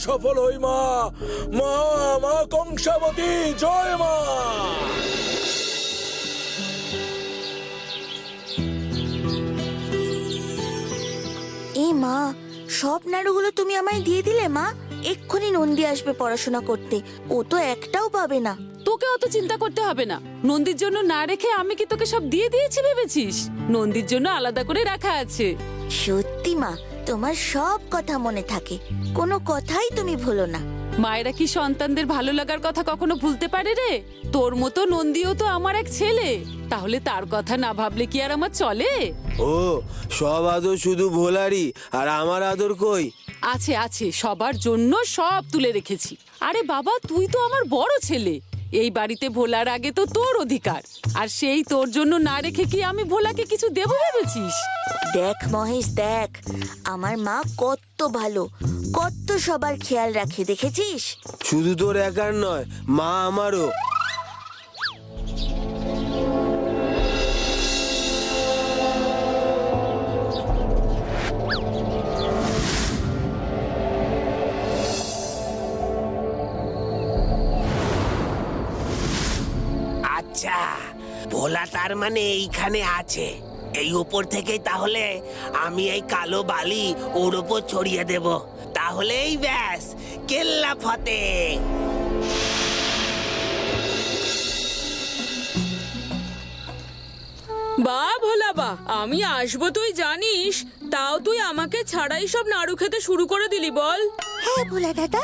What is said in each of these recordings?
সফল হই মা। মা মা কংসাবতী জয় মা। এই মা, সব নাড়ুগুলো তুমি আমায় দিয়ে দিলে মা। এক্ষুনি নন্দী আসবে পড়াশোনা করতে, ও তো একটাও পাবে না। তোকে অত চিন্তা করতে হবে না। নন্দীর জন্য না রেখে আমি কি তোকে সব দিয়ে দিয়েছি ভেবেছিস? নন্দীর জন্য আলাদা করে রাখা আছে। সত্যি মা, তোমার সব কথা মনে থাকে, কোনো কথাই তুমি ভুলো না। মায়েরা কি সন্তানদের ভালো লাগার কথা কখনো ভুলতে পারে রে? তোর মতো নন্দীও তো আমার এক ছেলে, তাহলে তার কথা না ভাবলে কি আর আমার চলে? ও, সব আদর শুধু ভোলারই, আর আমার আদর কই? আছে আছে, সবার জন্য সব তুলে রেখেছি। আরে বাবা, তুই তো আমার বড় ছেলে, এই বাড়িতে ভোলার আগে তো তোর অধিকার। আর সেই তোর জন্য না রেখে কি আমি ভোলাকে কিছু দেবো ভেবেছিস? দেখ মহেশ, দেখ আমার মা কত ভালো, কত সবার খেয়াল রাখে, দেখেছিস? শুধু তোর একার নয়, মা আমারও। আচ্ছা, ভোলা তার মানে এইখানে আছে। এই উপর থেকেই তাহলে আমি এই কালো বালি ওর উপর ছড়িয়ে দেব, তাহলেই ব্যাস কেল্লা ফতে। বা ভোলা বা, আমি আসবো তুই জানিস, তাও তুই আমাকে ছাড়াই সব নাড়ু খেতে শুরু করে দিলি বল। হ্যাঁ ভোলা দাদা,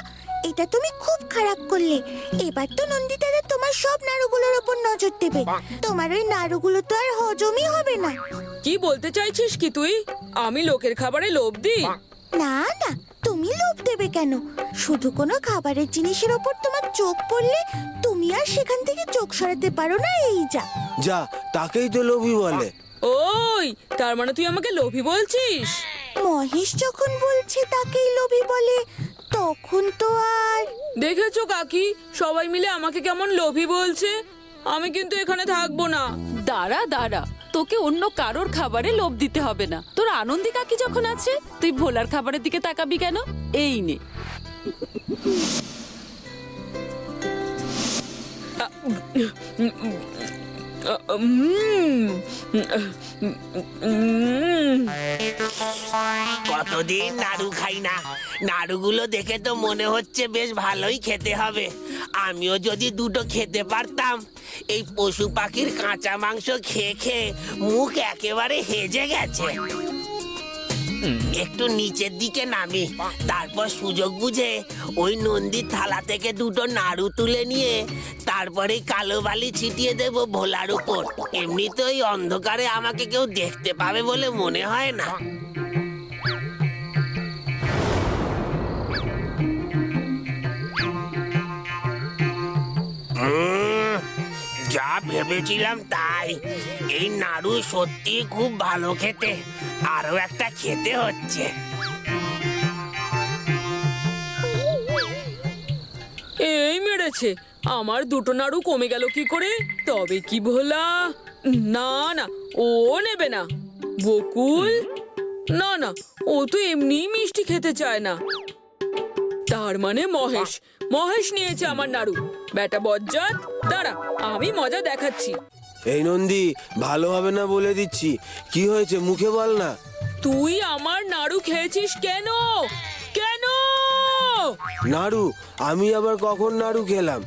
এটা তুমি খুব খারাপ করলে। এবার তো নন্দী দাদা তোমার সব নাড়ুগুলোর উপর নজর দেবে, তোমার ওই নাড়ুগুলো তো আর হজমই হবে না। কি বলতে চাইছিস কি তুই? আমি লোকের খাবারে লোভ দিই? না না, তুমি লোভ দেবে কেন? শুধু কোনো খাবারের জিনিসের ওপর তোমার চোখ পড়লে তুমি আর সেখান থেকে চোখ সরাতে পারো না, এই যা। যা, তাকেই তো লোভী বলে। ওই, তার মানে তুই আমাকে লোভী বলছিস? মহেশ যখন বলছে তাকেই লোভী বলে, তখন তো আর। দেখেছো কাকি, সবাই মিলে আমাকে কেমন লোভী বলছে। আমি কিন্তু এখানে থাকবো না। দাঁড়া দাঁড়া, তোকে অন্য কারোর খাবারে লোভ দিতে হবে না। তোর আনন্দী কাকি যখন আছে, তুই ভোলার খাবারের দিকে তাকাবি কেন? এই নে। কতদিন নাড়ু খাই না, নাড়ুগুলো দেখে তো মনে হচ্ছে বেশ ভালোই খেতে হবে। আমিও যদি দুটো খেতে পারতাম। এই পশু পাখির কাঁচা মাংস খেয়ে খেয়ে মুখ একেবারে হেজে গেছে। একটু নিচের দিকে নামি, তারপর সুযোগ বুঝে ওই নন্দীর থালা থেকে দুটো নাড়ু তুলে নিয়ে তারপরে কালো বালি ছিটিয়ে দেব ভোলার উপর। এমনিতে ওই অন্ধকারে আমাকে কেউ দেখতে পাবে বলে মনে হয় না। যা ভেবেছিলাম তাই, এই নাড়ু সত্যি খুব ভালো খেতে। আরো একটা খেতে হচ্ছে। এই মেরেছে, আমার দুটো নাড়ু কমে গেল কি করে? তবে কি ভোলা? না না, ও নেবে না। বকুল, না না, ও তো এমনি মিষ্টি খেতে চায় না। তার মানে মহেশ, মহেশ নিয়েছে আমার নাড়ু। বেটা বজ্জাত, দাঁড়া, আমি মজা দেখাচ্ছি। এই নন্দী, ভালো হবে না বলে দিচ্ছি। কি হয়েছে মুখে বল না। তুই আমার নাড়ু খেয়েছিস কেন? কেন? নাড়ু? আমি আবার কখন নাড়ু খেলাম?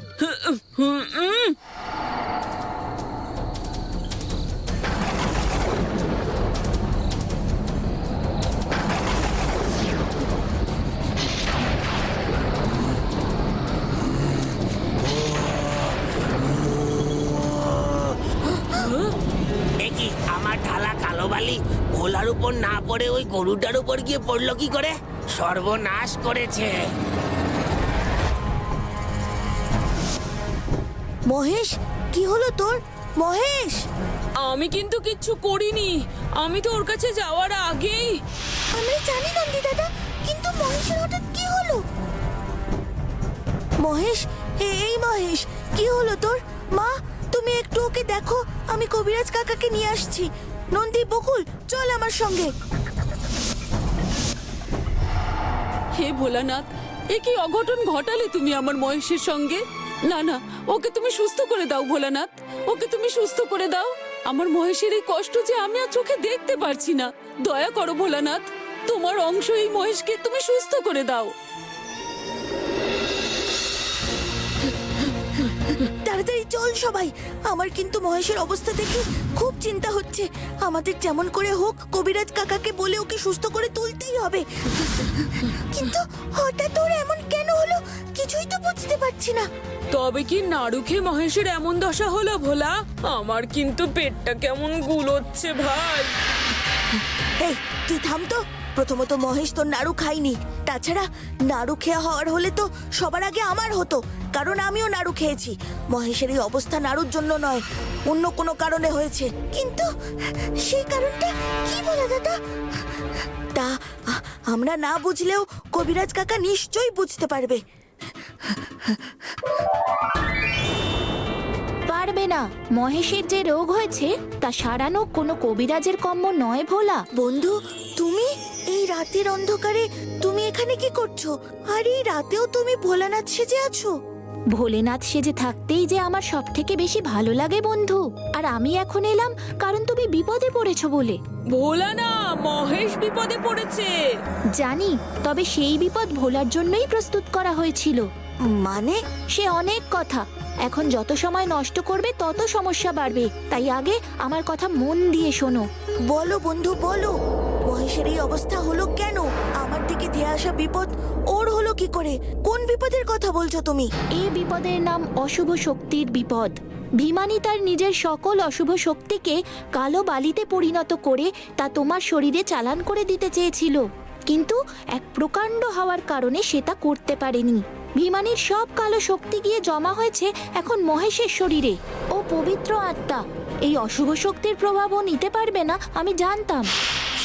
দেখি আমার ঢালা কালো বালি ভোলার উপর না পড়ে ওই গরুটার উপর গিয়ে পড়লো কি করে? সর্বনাশ করেছে। মহেশ, কি হলো তোর? মহেশ! আমি কিন্তু কিচ্ছু করিনি, আমি তো ওর কাছে যাওয়ার আগেই। আমি জানি নন্দী দাদা, কিন্তু মহেশের হঠাৎ কি হলো? মহেশ, এই মহেশ, কি হলো তোর? মা, তুমি একটু ওকে দেখো, আমি কবিরাজ কাকাকে নিয়ে আসছি। নন্দী, বকুল, চল আমার সঙ্গে। হে ভোলানাথ, এ কি অঘটন ঘটালে তুমি আমার মহেশের সঙ্গে? না না, ওকে তুমি সুস্থ করে দাও ভোলানাথ, ওকে তুমি সুস্থ করে দাও। আমার মহেশের এই কষ্ট যে আমি আর চোখে দেখতে পারছি না। দয়া করো ভোলানাথ, তোমার অংশ এই মহেশকে তুমি সুস্থ করে দাও। তাড়াতাড়ি চল সবাই, আমার কিন্তু মহেশের অবস্থা দেখে খুব চিন্তা হচ্ছে। আমাদের যেমন করে হোক কবিরাজ কাকাকে বলে ওকে সুস্থ করে তুলতেই হবে। কিন্তু হঠাৎ ওর এমন কেন হলো কিছুই তো বুঝতে পারছি না। তবে কি নাড়ু খেয়ে মহেশের এমন দশা হলো ভোলা? আমার কিন্তু পেটটা কেমন গুলোচ্ছে ভাই। এই তুই থাম তো। প্রথমত মহেশ তোর নাড়ু খাইনি, তাছাড়া নাড়ু খেয়া হওয়ার হলে তো সবার আগে আমার হতো, কারণ আমিও নাড়ু খেয়েছি। মহেশের এই অবস্থা নাড়ুর জন্য নয়, অন্য কোনো কারণে হয়েছে। কিন্তু সেই কারণটা কি বলে দাদা? তা আমরা না বুঝলেও কবিরাজ কাকা নিশ্চয়ই বুঝতে পারবে। পারবে না। মহেশের যে রোগ হয়েছে তা সারানো কোনো কবিরাজের কম্ম নয় ভোলা। বন্ধু, তুমি এই রাতের অন্ধকারে তুমি এখানে কি করছো? আর এই রাতেও তুমি ভোলানাথ সেজে আছো? ভোলেনাথ সেজে থাকতেই যে আমার সব থেকে বেশি ভালো লাগে বন্ধু। আর আমি এখন এলাম কারণ তুমি বিপদে পড়েছো বলে। ভোলা না, মহেশ বিপদে পড়েছে। জানি, তবে সেই বিপদ ভোলার জন্যই প্রস্তুত করা হয়েছিল। মানে? সে অনেক কথা, এখন যত সময় নষ্ট করবে তত সমস্যা বাড়বে। তাই আগে আমার কথা মন দিয়ে শোনো। বলো বন্ধু বলো, মহেশের এই অবস্থা হলো কেন? আমার দিকে ধেয়ে আসা বিপদ ওর হলো কি করে? কোন বিপদের কথা বলছো তুমি? এই বিপদের নাম অশুভ শক্তির বিপদ। ভীমানি তার নিজের সকল অশুভ শক্তিকে কালো বালিতে পরিণত করে তা তোমার শরীরে চালান করে দিতে চেয়েছিল, কিন্তু এক প্রকাণ্ড হওয়ার কারণে সেটা করতে পারেনি। ভীমানির সব কালো শক্তি গিয়ে জমা হয়েছে এখন মহেশের শরীরে। ও পবিত্র আত্মা, এই অশুভ শক্তির প্রভাবও নিতে পারবে না আমি জানতাম।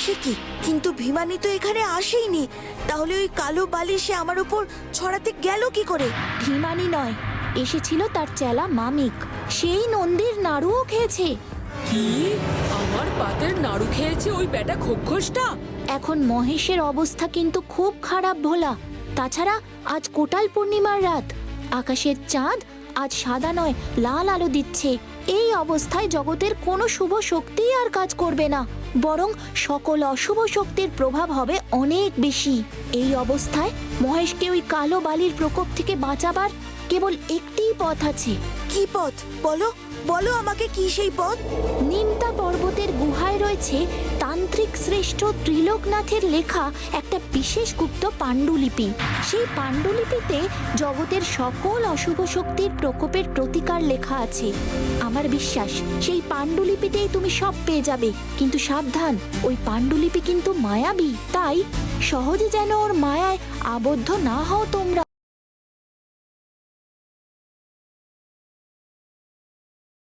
সে কি? কিন্তু ভীমানি তো এখানে আসেইনি, তাহলে ওই কালো বালি সে আমার উপর ছড়াতে গেল কি করে? ভীমানি নয়, এসেছিল তার চেলা মামিক। সেই নন্দীর নাড়ুও খেয়েছে। কি? আমার পাতের নাড়ু খেয়েছে ওই বেটা খোকসটা? এখন মহেশের অবস্থা কিন্তু খুব খারাপ ভোলা। তাছাড়া আজ কোটাল পূর্ণিমার রাত, আকাশের চাঁদ আজ সাদা নয় লাল আলো দিচ্ছে। এই অবস্থায় জগতের কোনো শুভ শক্তিই আর কাজ করবে না, বরং সকল অশুভ শক্তির প্রভাব হবে অনেক বেশি। এই অবস্থায় মহেশকে ওই কালো বালির প্রকোপ থেকে বাঁচাবার কেবল একটিই পথ আছে। কি পথ? বলো বলো আমাকে, কি সেই পথ? নিমতা পর্বতের গুহায় রয়েছে তান্ত্রিক শ্রেষ্ঠ ত্রিলোকনাথের লেখা একটা বিশেষ গুপ্ত পাণ্ডুলিপি। সেই পাণ্ডুলিপিতে জগতের সকল অশুভ শক্তির প্রকোপের প্রতিকার লেখা আছে। আমার বিশ্বাস সেই পাণ্ডুলিপিতেই তুমি সব পেয়ে যাবে। কিন্তু সাবধান, ওই পাণ্ডুলিপি কিন্তু মায়াবী, তাই সহজে যেন ওর মায়ায় আবদ্ধ না হও তোমরা।